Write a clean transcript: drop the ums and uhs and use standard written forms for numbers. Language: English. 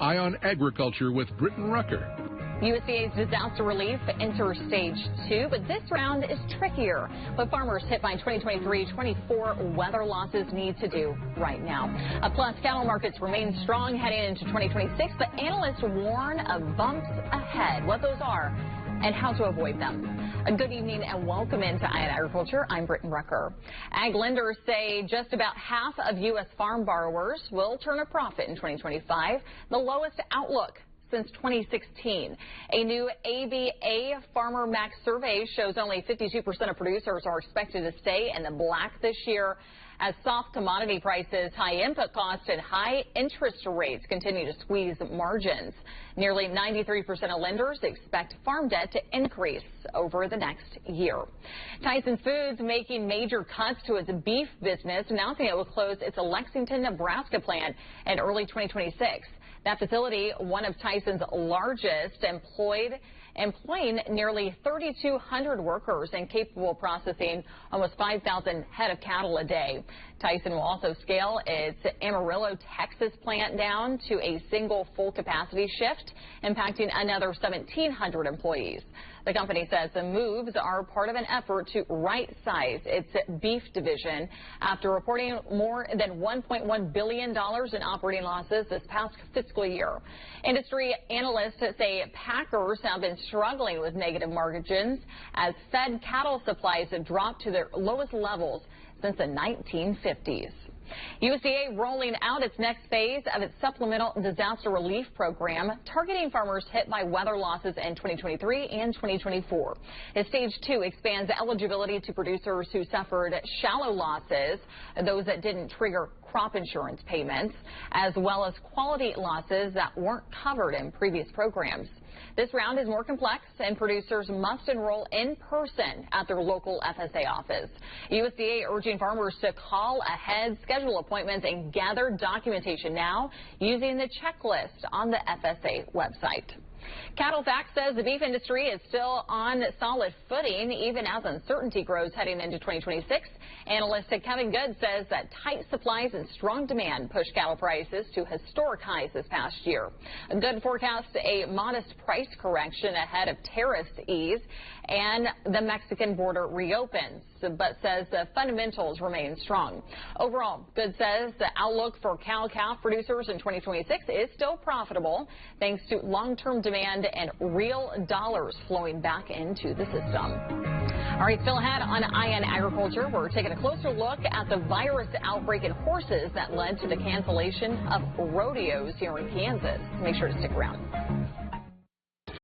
Eye on Agriculture with Britton Rucker. USDA's disaster relief enters stage 2, but this round is trickier. What farmers hit by 2023-24 weather losses need to do right now. Plus, cattle markets remain strong heading into 2026, but analysts warn of bumps ahead. What those are and how to avoid them. A good evening and welcome into Eye on Agriculture. I'm Britton Rucker. Ag lenders say just about half of U.S. farm borrowers will turn a profit in 2025, the lowest outlook since 2016. A new ABA Farmer Max survey shows only 52% of producers are expected to stay in the black this year as soft commodity prices, high input costs, and high interest rates continue to squeeze margins. Nearly 93% of lenders expect farm debt to increase over the next year. Tyson Foods making major cuts to its beef business, announcing it will close its Lexington, Nebraska plant in early 2026. That facility, one of Tyson's largest, employing nearly 3,200 workers and capable of processing almost 5,000 head of cattle a day. Tyson will also scale its Amarillo, Texas plant down to a single full capacity shift, impacting another 1,700 employees. The company says the moves are part of an effort to right-size its beef division after reporting more than $1.1 billion in operating losses this past fiscal year. Industry analysts say packers have been struggling with negative margins as fed cattle supplies have dropped to their lowest levels since the 1950s. USDA rolling out its next phase of its supplemental disaster relief program, targeting farmers hit by weather losses in 2023 and 2024. Stage 2 expands eligibility to producers who suffered shallow losses, those that didn't trigger crop insurance payments, as well as quality losses that weren't covered in previous programs. This round is more complex, and producers must enroll in person at their local FSA office. USDA urging farmers to call ahead, schedule appointments, and gather documentation now using the checklist on the FSA website. Cattle Fact says the beef industry is still on solid footing, even as uncertainty grows heading into 2026. Analyst Kevin Good says that tight supplies and strong demand pushed cattle prices to historic highs this past year. Good forecasts a modest price correction ahead of tariffs ease and the Mexican border reopens, but says the fundamentals remain strong. Overall, Good says the outlook for cow-calf producers in 2026 is still profitable thanks to long-term demand and real dollars flowing back into the system. All right, still ahead on Eye on Agriculture, we're taking a closer look at the virus outbreak in horses that led to the cancellation of rodeos here in Kansas. Make sure to stick around.